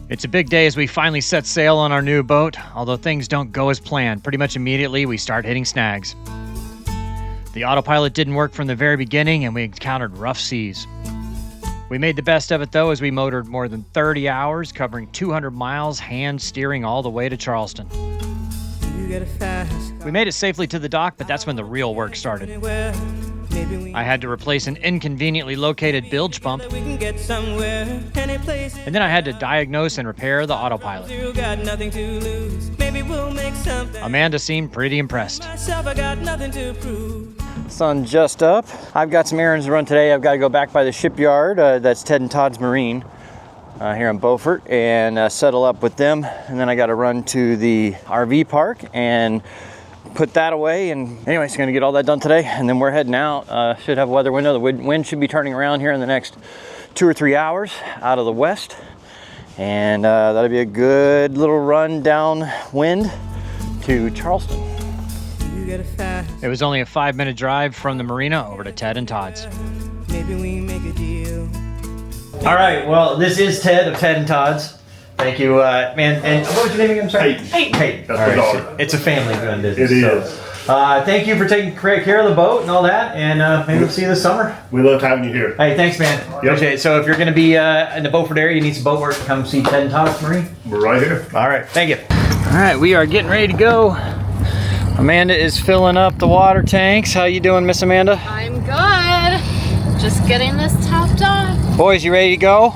It's a big day as we finally set sail on our new boat, although things don't go as planned. Pretty much immediately, we start hitting snags. The autopilot didn't work from the very beginning, and we encountered rough seas. We made the best of it, though, as we motored more than 30 hours, covering 200 miles, hand steering all the way to Charleston. We made it safely to the dock, but that's when the real work started. I had to replace an inconveniently located bilge pump, and then I had to diagnose and repair the autopilot. Amanda seemed pretty impressed. Sun just up. I've got some errands to run today. I've got to go back by the shipyard. That's Ted and Todd's Marine here in Beaufort, and settle up with them. And then I got to run to the RV park and put that away. And anyways, gonna get all that done today, and then we're heading out. Should have a weather window. The wind should be turning around here in the next 2 or 3 hours out of the west, and that'll be a good little run downwind to Charleston. It was only a 5-minute drive from the marina over to Ted and Todd's. Maybe we make a deal. All right, well, this is Ted of Ted and Todd's. Thank you, man. And what was your name again? I'm sorry. Hey. All right. So it's a family-run business. It is. Thank you for taking care of the boat and all that, and maybe we'll see you this summer. We love having you here. Hey, thanks, man. Yep. Appreciate it. So if you're going to be in the Beaufort area, you need some boat work, come see Ted and Todd's Marine. We're right here. All right. Thank you. All right, we are getting ready to go. Amanda is filling up the water tanks. How you doing, Miss Amanda? I'm good. Just getting this topped off. Boys, you ready to go?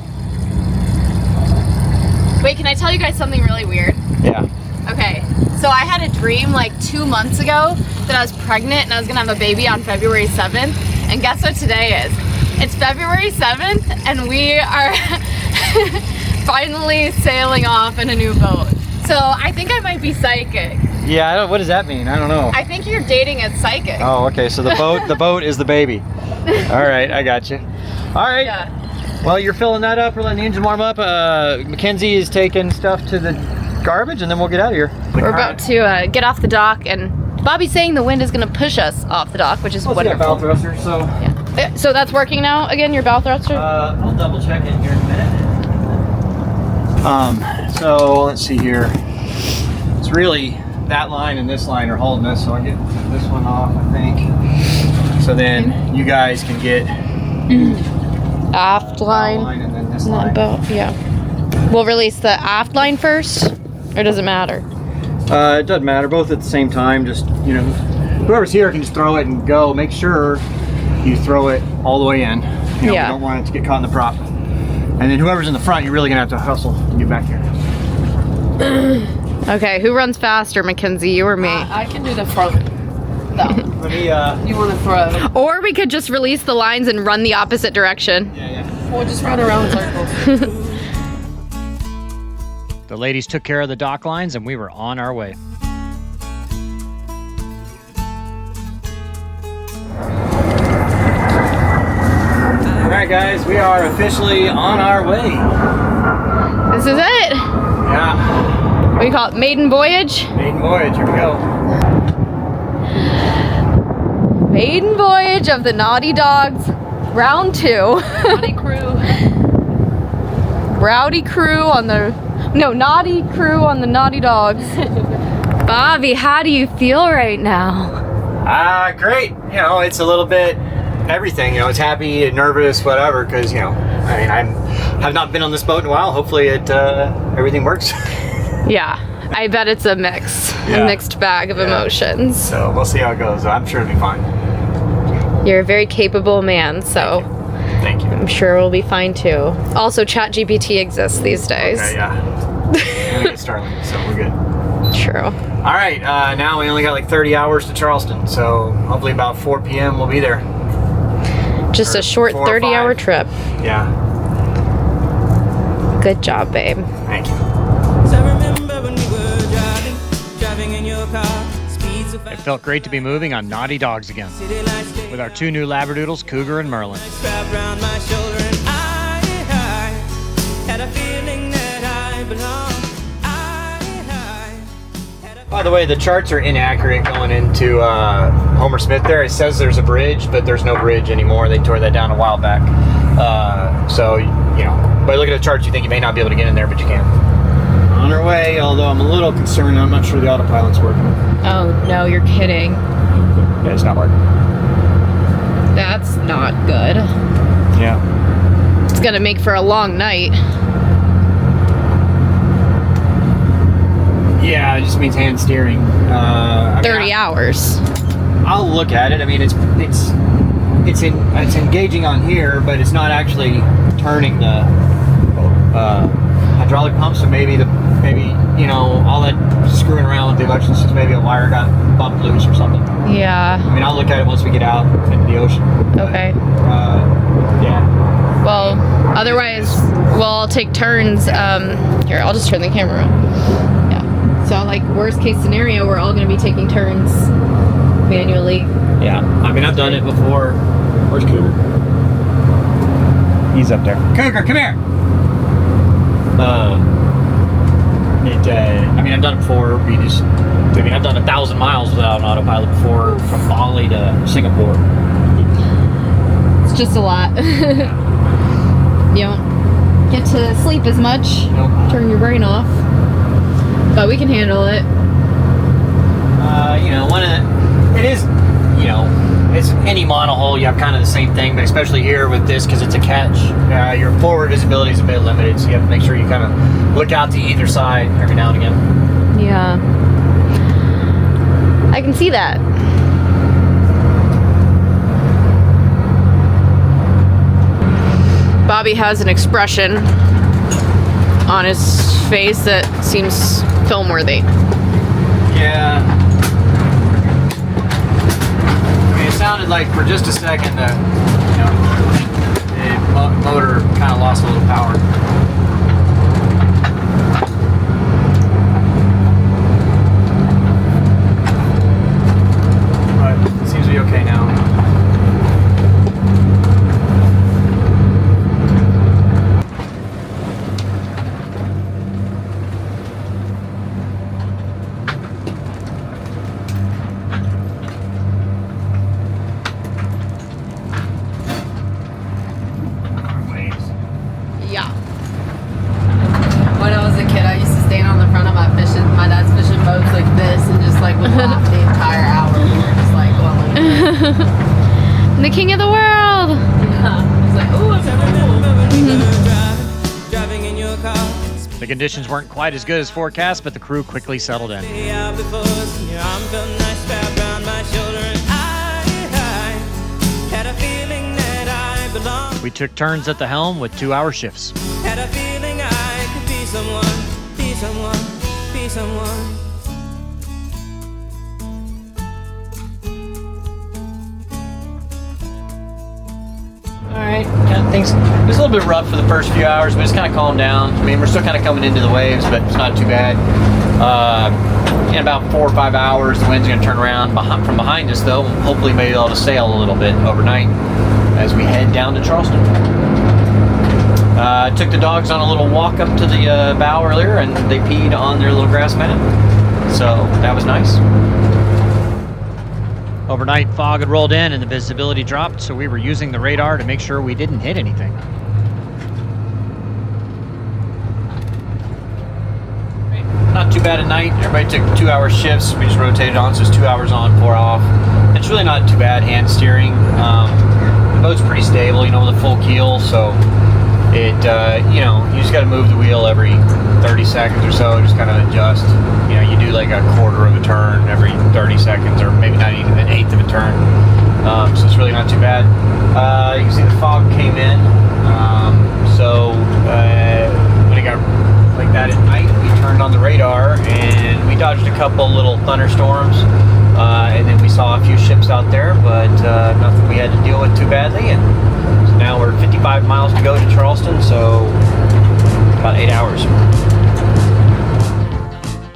Wait, can I tell you guys something really weird? Yeah. Okay, so I had a dream like 2 months ago that I was pregnant and I was gonna have a baby on February 7th. And guess what today is? It's February 7th and we are finally sailing off in a new boat. So I think I might be psychic. Yeah, what does that mean? I don't know. I think you're dating a psychic. Oh, okay, so the boat is the baby. All right, I got you. All right. Yeah. Well, you're filling that up. We're letting the engine warm up. Mackenzie is taking stuff to the garbage, and then we'll get out of here. We're about to get off the dock, and Bobby's saying the wind is going to push us off the dock, which is wonderful. Bow thruster, so. Yeah. So that's working now. Again, your bow thruster. I'll double check it here in a minute. So let's see here. It's really that line and this line are holding us, so I get this one off, I think. So then you guys can get. Aft line and then this line. Yeah. We'll release the aft line first, or does it matter? It doesn't matter, both at the same time. Just, you know, whoever's here can just throw it and go. Make sure you throw it all the way in. You know, we don't want it to get caught in the prop. And then whoever's in the front, you're really gonna have to hustle to get back here. Okay, who runs faster, Mackenzie, you or me? I can do the front. No. Let me, You want to throw it? Or we could just release the lines and run the opposite direction. Yeah. Or just run around in circles. The ladies took care of the dock lines, and we were on our way. All right, guys, we are officially on our way. This is it. Yeah. What do you call it? Maiden voyage? Maiden voyage, here we go. Maiden voyage of the Naughty Dogs, round 2. Naughty crew. Naughty crew on the Naughty Dogs. Bobby, how do you feel right now? Great. You know, it's a little bit everything. You know, it's happy, nervous, whatever, because, you know, I mean, have not been on this boat in a while. Hopefully everything works. Yeah, I bet it's a mixed bag of emotions. So we'll see how it goes. I'm sure it'll be fine. You're a very capable man, so Thank you. I'm sure we'll be fine too. Also, ChatGPT exists these days. Okay, yeah. I'm gonna get Starlink, so we're good. True. All right, now we only got like 30 hours to Charleston, so hopefully about 4 p.m. we'll be there. Just a short 30-hour trip. Yeah. Good job, babe. Thank you. It felt great to be moving on Naughty Dogs again, with our 2 new Labradoodles, Cougar and Merlin. By the way, the charts are inaccurate going into Homer Smith there. It says there's a bridge, but there's no bridge anymore. They tore that down a while back. So, you know, By looking at the charts, you think you may not be able to get in there, but you can. On our way, although I'm a little concerned. I'm not sure the autopilot's working. Oh no, you're kidding. Yeah, it's not working. That's not good. Yeah. It's gonna make for a long night. Yeah, it just means hand steering. 30 hours. I'll look at it. I mean, it's engaging on here, but it's not actually turning the hydraulic pump. So maybe you know, all that screwing around with the electrical system, maybe a wire got bumped loose or something. Yeah. I mean, I'll look at it once we get out into the ocean. Okay. Yeah. Well, otherwise, I'll take turns. Here, I'll just turn the camera on. Yeah. So, like, worst case scenario, we're all going to be taking turns manually. Yeah. I mean, I've done it before. Where's Cougar? He's up there. Cougar, come here! I mean, I've done it before. I've done 1,000 miles without an autopilot before, from Bali to Singapore. It's just a lot. You don't get to sleep as much. Nope. Turn your brain off. But we can handle it. You know, it is, you know, it's any monohull, you have kind of the same thing, but especially here with this, because it's a catch, your forward visibility is a bit limited, so you have to make sure you kind of look out to either side every now and again. Yeah. I can see that. Bobby has an expression on his face that seems film-worthy. Yeah. I mean, it sounded like for just a second that, you know, the motor kind of lost a little power. But it seems to be okay now. Yeah. When I was a kid, I used to stand on the front of my dad's fishing boats like this and just like would laugh the entire hour. We were just like going like the king of the world. Yeah. It's like, ooh, Driving in your car. The conditions weren't quite as good as forecast, but the crew quickly settled in. We took turns at the helm with 2-hour shifts. Had a feeling I could be someone, be someone, be someone. Alright, yeah, things, it was a little bit rough for the first few hours, but it's kind of calmed down. I mean, we're still kind of coming into the waves, but it's not too bad. In about 4 or 5 hours, the wind's going to turn around from behind us, though. Hopefully, maybe able to sail a little bit overnight as we head down to Charleston. Took the dogs on a little walk up to the bow earlier, and they peed on their little grass mat. So that was nice. Overnight, fog had rolled in and the visibility dropped, so we were using the radar to make sure we didn't hit anything. Not too bad at night. Everybody took 2-hour shifts. We just rotated on, so it's 2 hours on, 4 off. It's really not too bad hand steering. The boat's pretty stable, you know, with a full keel, so it, you know, you just got to move the wheel every 30 seconds or so, just kind of adjust. You know, you do like a quarter of a turn every 30 seconds, or maybe not even an eighth of a turn. So it's really not too bad. You can see the fog came in. So when it got like that at night, we turned on the radar and we dodged a couple little thunderstorms. And then we saw a few ships out there, but nothing we had to deal with too badly. And so now we're 55 miles to go to Charleston, so about 8 hours.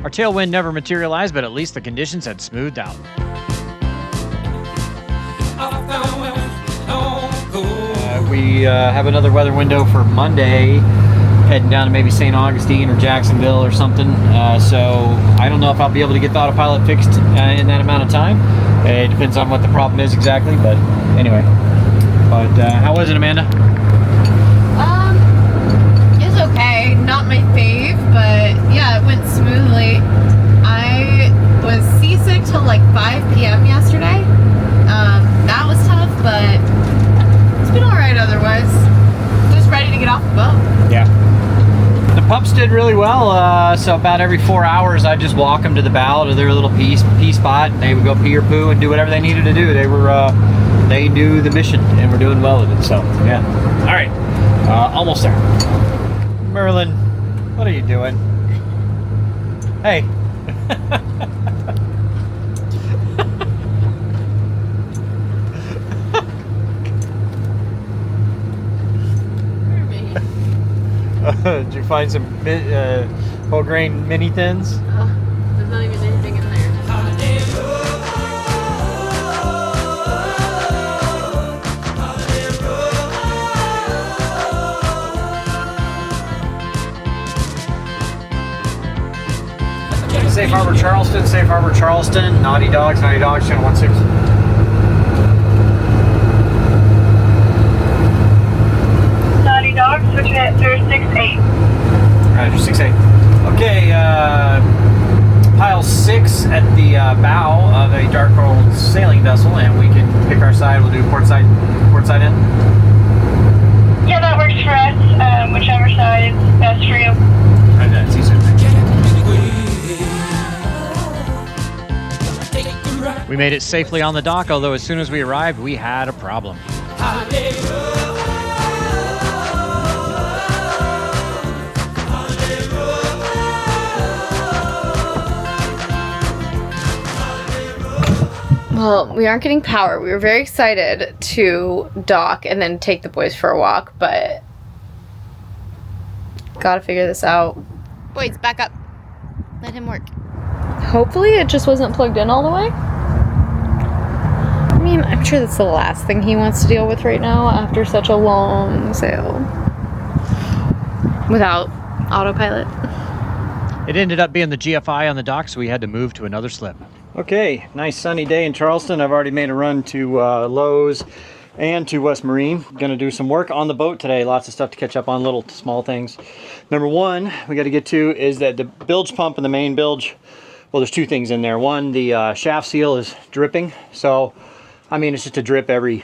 Our tailwind never materialized, but at least the conditions had smoothed out. We have another weather window for Monday, heading down to maybe St. Augustine or Jacksonville or something. So I don't know if I'll be able to get the autopilot fixed in that amount of time. It depends on what the problem is exactly, but anyway. But how was it, Amanda? pups did really well. So about every 4 hours, I just walk them to the bow to their little pee spot. And they would go pee or poo and do whatever they needed to do. They knew the mission and were doing well with it. So yeah. All right, almost there. Merlin, what are you doing? Hey. Did you find some whole grain mini thins? There's not even anything in there. Safe Harbor Charleston, Safe Harbor Charleston, Naughty Dogs, channel 16. Naughty Dog, switching at 068. Roger, 6-8. Okay, pile 6 at the bow of a dark old sailing vessel, and we can pick our side. We'll do port side in. Yeah, that works for us. Whichever side is best for you. Right, that's easy. We made it safely on the dock, although as soon as we arrived, we had a problem. Well, we aren't getting power. We were very excited to dock and then take the boys for a walk, but gotta figure this out. Boys, back up. Let him work. Hopefully it just wasn't plugged in all the way. I mean, I'm sure that's the last thing he wants to deal with right now after such a long sail without autopilot. It ended up being the GFI on the dock, so we had to move to another slip. Okay, nice sunny day in Charleston. I've already made a run to Lowe's and to West Marine. Gonna do some work on the boat today. Lots of stuff to catch up on, little small things. Number one we got to get to is that the bilge pump and the main bilge, well, there's two things in there. One, the shaft seal is dripping. So, I mean, it's just a drip every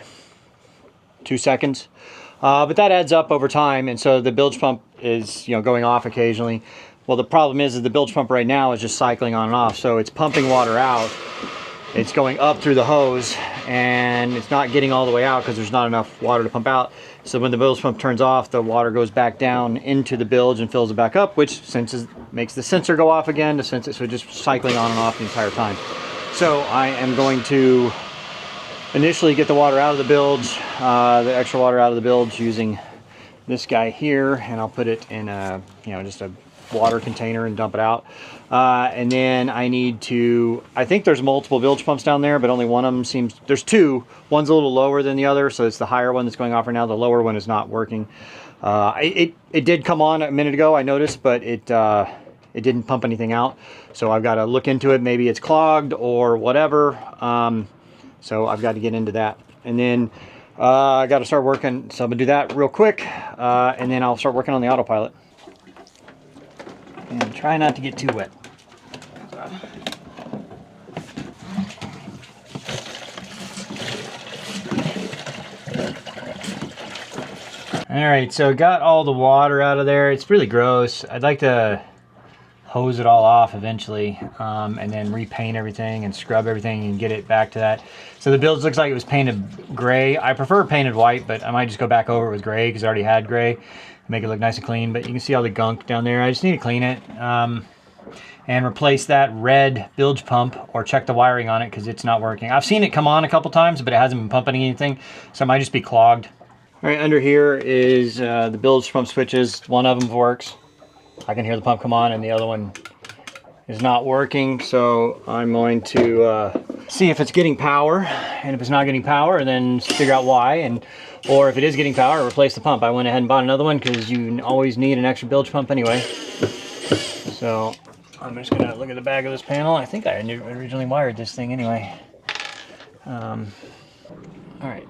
2 seconds. But that adds up over time, and so the bilge pump is, going off occasionally. Well, the problem is the bilge pump right now is just cycling on and off, so it's pumping water out. It's going up through the hose, and it's not getting all the way out because there's not enough water to pump out. So when the bilge pump turns off, the water goes back down into the bilge and fills it back up, which makes the sensor go off again to sense it, so just cycling on and off the entire time. So I am going to initially get the water out of the bilge, the extra water out of the bilge using this guy here, and I'll put it in a, just a water container and dump it out. And then I need to, I think there's multiple bilge pumps down there, but only one of them there's two. One's a little lower than the other, so it's the higher one that's going off right now. The lower one is not working. It did come on a minute ago, I noticed, but it didn't pump anything out. So I've got to look into it. Maybe it's clogged or whatever. So I've got to get into that. And then I got to start working. So I'm gonna do that real quick. And then I'll start working on the autopilot. And try not to get too wet. Alright, so got all the water out of there. It's really gross. I'd like to hose it all off eventually, and then repaint everything and scrub everything and get it back to that. So the bilge looks like it was painted gray. I prefer painted white, but I might just go back over it with gray because I already had gray. Make it look nice and clean, but you can see all the gunk down there. I just need to clean it and replace that red bilge pump, or check the wiring on it because it's not working. I've seen it come on a couple times, but it hasn't been pumping anything, so it might just be clogged. All right, under here is the bilge pump switches. One of them works. I can hear the pump come on, and the other one is not working, so I'm going to see if it's getting power, and if it's not getting power, then figure out why, or if it is getting power, replace the pump. I went ahead and bought another one because you always need an extra bilge pump anyway. So I'm just gonna look at the back of this panel. I think I originally wired this thing anyway. All right.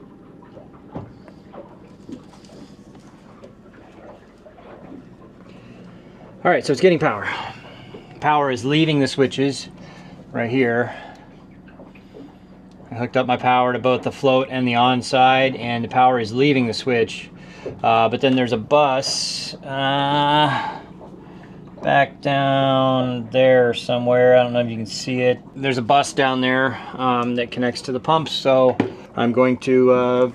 All right, so it's getting power. Power is leaving the switches right here. I hooked up my power to both the float and the on side, and the power is leaving the switch. But then there's a bus. back down there somewhere. I don't know if you can see it. There's a bus down there that connects to the pumps, so I'm going to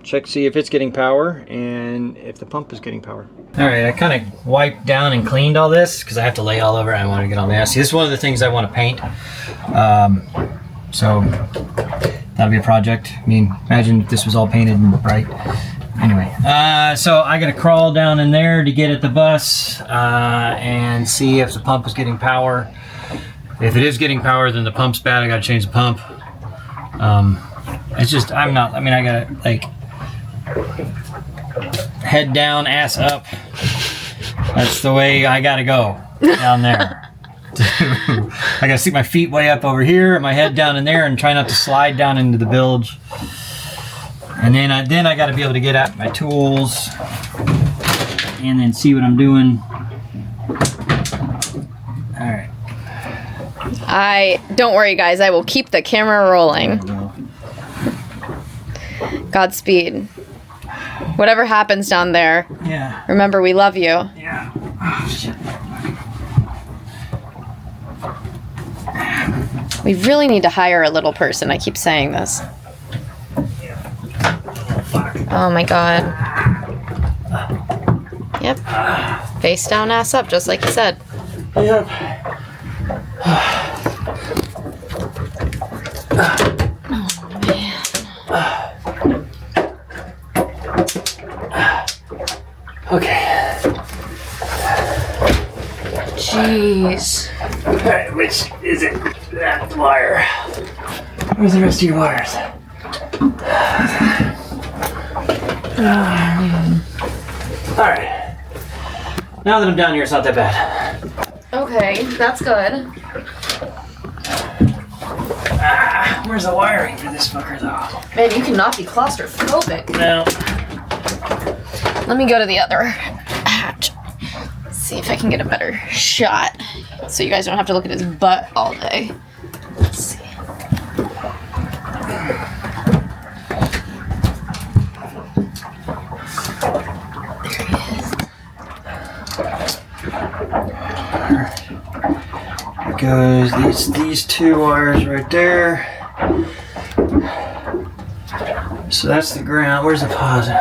check, see if it's getting power and if the pump is getting power. All right, I kind of wiped down and cleaned all this because I have to lay all over. I want to get all nasty. This is one of the things I want to paint. So that'll be a project. I mean, imagine if this was all painted and bright. Anyway, so I gotta crawl down in there to get at the bus and see if the pump is getting power. If it is getting power, then the pump's bad. I gotta change the pump. It's just, I gotta like head down, ass up. That's the way I gotta go down there. I gotta stick my feet way up over here, my head down in there, and try not to slide down into the bilge. And then I got to be able to get at my tools and then see what I'm doing. All right. Don't worry, guys. I will keep the camera rolling. Godspeed. Whatever happens down there. Yeah. Remember, we love you. Yeah. Oh, shit. We really need to hire a little person. I keep saying this. Oh my god. Yep. Face down, ass up, just like you said. Yep. Okay. Jeez. Alright, which is it? That wire. Where's the rest of your wires? Alright. Now that I'm down here, it's not that bad. Okay, that's good. Where's the wiring for this fucker, though? Man, you cannot be claustrophobic. No. Let me go to the other hatch. See if I can get a better shot. So you guys don't have to look at his butt all day. Let's see. Goes these two wires right there. So that's the ground. Where's the positive?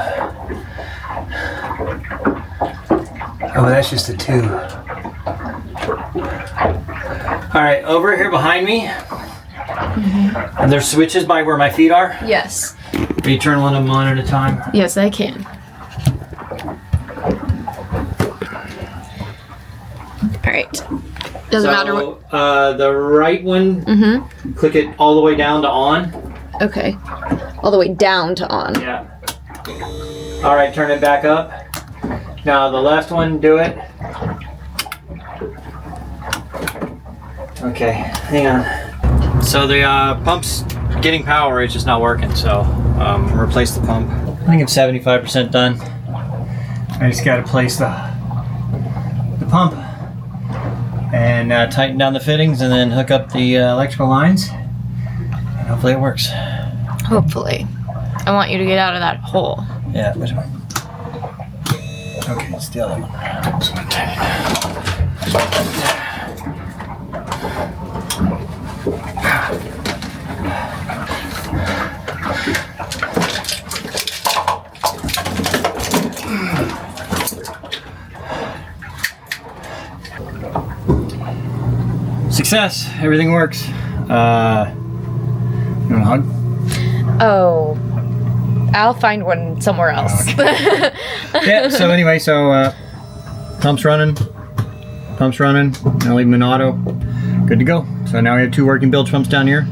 Oh, that's just the two. All right, over here behind me. And there's switches by where my feet are. Yes. Can you turn one of them on at a time? Yes, I can. All right. Doesn't matter what. The right one, click it all the way down to on. Okay. All the way down to on. Yeah. All right, turn it back up. Now the left one, do it. Okay, hang on. So the pump's getting power, it's just not working, so replace the pump. I think I'm 75% done. I just gotta place the pump and tighten down the fittings and then hook up the electrical lines. And hopefully it works. Hopefully. I want you to get out of that hole. Yeah, which one? Okay, it's the other one. Success! Everything works. You want a hug? Oh. I'll find one somewhere else. Okay. Yeah, so anyway, pump's running. I'll leave them in auto. Good to go. So now we have 2 working bilge pumps down here.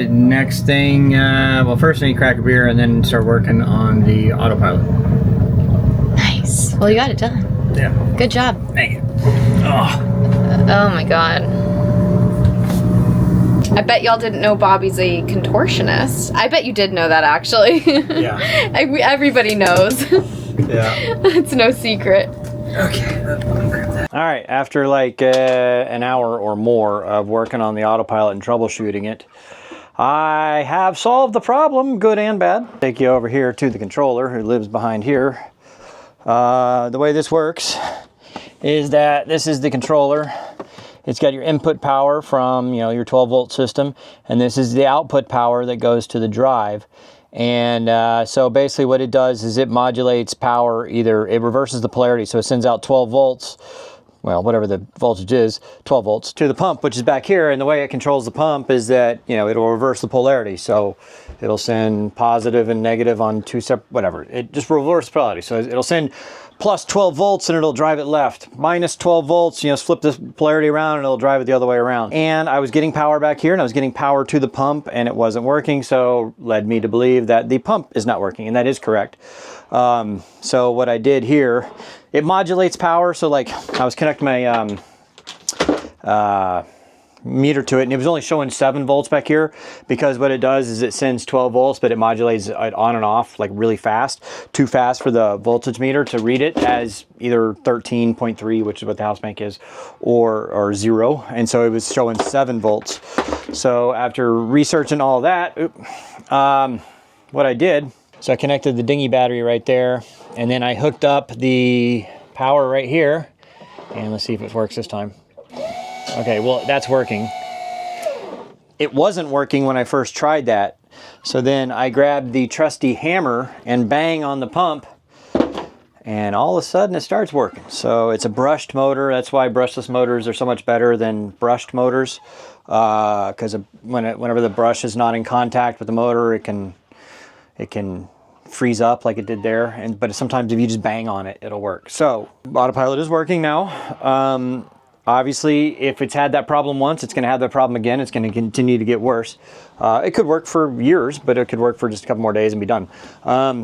Next thing, well, first I need to crack a beer and then start working on the autopilot. Nice. Well, you got it done. Yeah. Good job. Thank you. Oh. Oh my god. I bet y'all didn't know Bobby's a contortionist. I bet you did know that, actually. Yeah. Everybody knows. Yeah. It's no secret. Okay. All right. After like an hour or more of working on the autopilot and troubleshooting it, I have solved the problem, good and bad. Take you over here to the controller who lives behind here. The way this works is that this is the controller. It's got your input power from, your 12 volt system, and this is the output power that goes to the drive. And so basically what it does is it modulates power, either it reverses the polarity, so it sends out 12 volts, well, whatever the voltage is, 12 volts to the pump, which is back here. And the way it controls the pump is that, it'll reverse the polarity. So it'll send positive and negative on two separate, whatever. It just reverses polarity. So it'll send plus 12 volts and it'll drive it left. Minus 12 volts, flip the polarity around and it'll drive it the other way around. And I was getting power back here and I was getting power to the pump and it wasn't working. So led me to believe that the pump is not working, and that is correct. So what I did here, it modulates power. So like I was connecting my meter to it, and it was only showing 7 volts back here, because what it does is it sends 12 volts, but it modulates it on and off like really fast, too fast for the voltage meter to read it as either 13.3, which is what the house bank is, or 0. And so it was showing 7 volts. So after researching all that, what I did, so I connected the dinghy battery right there, and then I hooked up the power right here, and let's see if it works this time. Okay, well, that's working. It wasn't working when I first tried that. So then I grabbed the trusty hammer and bang on the pump, and all of a sudden it starts working. So it's a brushed motor. That's why brushless motors are so much better than brushed motors, because whenever the brush is not in contact with the motor, it can freeze up like it did there. But sometimes if you just bang on it, it'll work. So Autopilot is working now. Obviously, if it's had that problem once, it's going to have that problem again. It's going to continue to get worse. It could work for years, but it could work for just a couple more days and be done.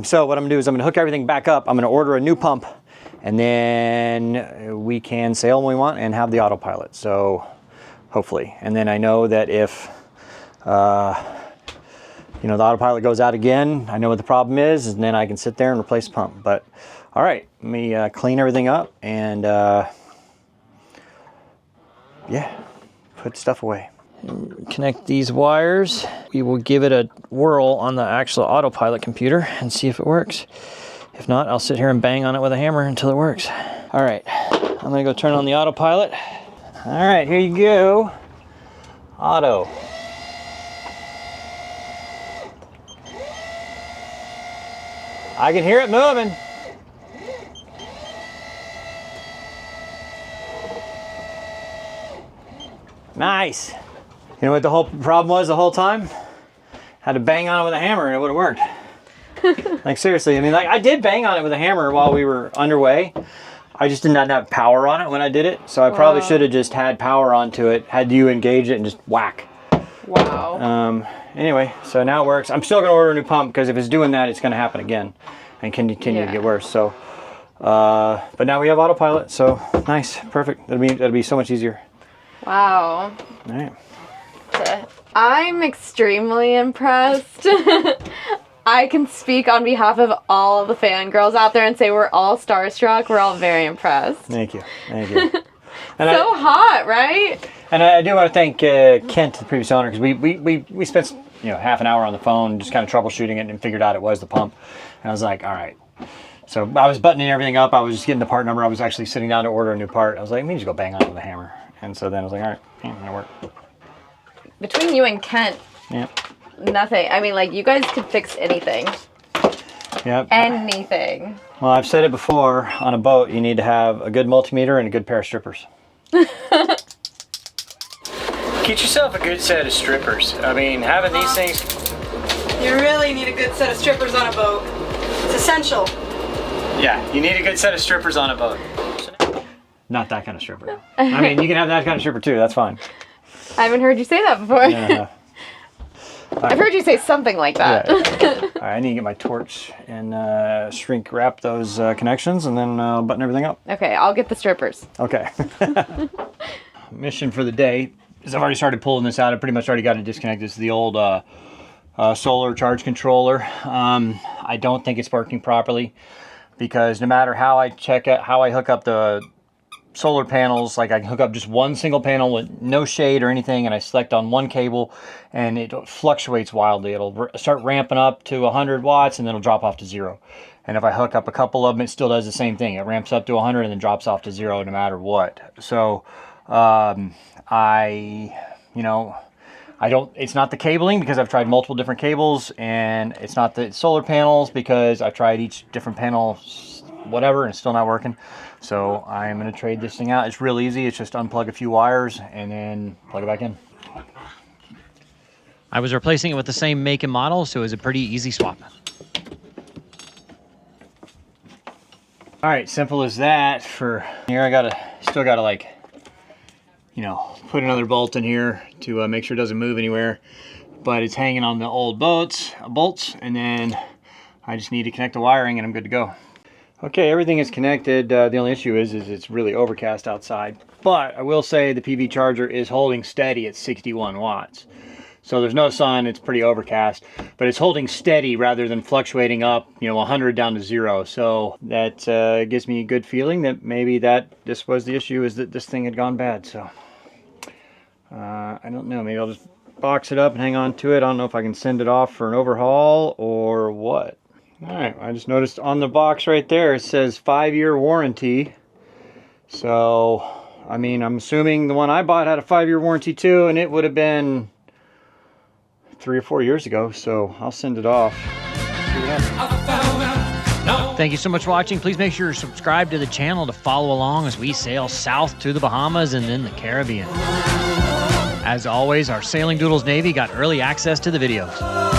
So what I'm going to do is I'm going to hook everything back up. I'm going to order a new pump, and then we can sail when we want and have the Autopilot. So hopefully. And then I know that if the Autopilot goes out again, I know what the problem is, and then I can sit there and replace the pump. But all right, let me clean everything up and yeah, put stuff away. Connect these wires. We will give it a whirl on the actual Autopilot computer and see if it works. If not, I'll sit here and bang on it with a hammer until it works. All right, I'm gonna go turn on the Autopilot. All right, here you go. Auto. I can hear it moving. Nice. You know what the whole problem was the whole time? Had to bang on it with a hammer and it would have worked. Like seriously, I mean, like I did bang on it with a hammer while we were underway. I just did not have power on it when I did it. So I probably should have just had power onto it, had you engage it and just whack. Wow. Anyway, so now it works. I'm still gonna order a new pump because if it's doing that, it's gonna happen again and continue to get worse. So, but now we have Autopilot, so nice, perfect. That'll be so much easier. Wow. All right. I'm extremely impressed. I can speak on behalf of all of the fangirls out there and say we're all starstruck. We're all very impressed. Thank you. Thank you. And so hot, right? And I do want to thank Kent, the previous owner, because we spent half an hour on the phone just kind of troubleshooting it and figured out it was the pump. And I was like, all right. So I was buttoning everything up. I was just getting the part number. I was actually sitting down to order a new part. I was like, let me just go bang on it with a hammer. And so then I was like, all right, that'll work. Between you and Kent, nothing. I mean, like, you guys could fix anything. Yep. Anything. Well, I've said it before, on a boat, you need to have a good multimeter and a good pair of strippers. Get yourself a good set of strippers. I mean, having these things... You really need a good set of strippers on a boat. It's essential. Yeah, you need a good set of strippers on a boat. Not that kind of stripper. I mean, you can have that kind of stripper too, that's fine. I haven't heard you say that before. Yeah. I've heard you say something like that. Yeah. All right, I need to get my torch and shrink wrap those connections and then button everything up. Okay, I'll get the strippers. Okay. Mission for the day is I've already started pulling this out. I pretty much already got it disconnected. This is the old solar charge controller. I don't think it's working properly because no matter how I hook up the solar panels, like I can hook up just one single panel with no shade or anything, and I select on one cable and it fluctuates wildly. It'll start ramping up to 100 watts and then it'll drop off to 0. And if I hook up a couple of them, it still does the same thing. It ramps up to 100 and then drops off to 0 no matter what. So it's not the cabling because I've tried multiple different cables, and it's not the solar panels because I've tried each different panel, whatever, and it's still not working. So I'm going to trade this thing out. It's real easy. It's just unplug a few wires and then plug it back in. I was replacing it with the same make and model, so it was a pretty easy swap. All right, simple as that. For here, I still gotta like, put another bolt in here to make sure it doesn't move anywhere. But it's hanging on the old bolts, and then I just need to connect the wiring and I'm good to go. Okay, everything is connected. The only issue is it's really overcast outside. But I will say the PV charger is holding steady at 61 watts. So there's no sun, it's pretty overcast, but it's holding steady rather than fluctuating up, 100 down to 0. So that gives me a good feeling that maybe this was the issue, is that this thing had gone bad. So I don't know, maybe I'll just box it up and hang on to it. I don't know if I can send it off for an overhaul or what. All right, I just noticed on the box right there, it says 5-year warranty. So, I mean, I'm assuming the one I bought had a 5-year warranty too, and it would have been 3 or 4 years ago, so I'll send it off. Thank you so much for watching. Please make sure you're subscribed to the channel to follow along as we sail south to the Bahamas and then the Caribbean. As always, our Sailing Doodles Navy got early access to the videos.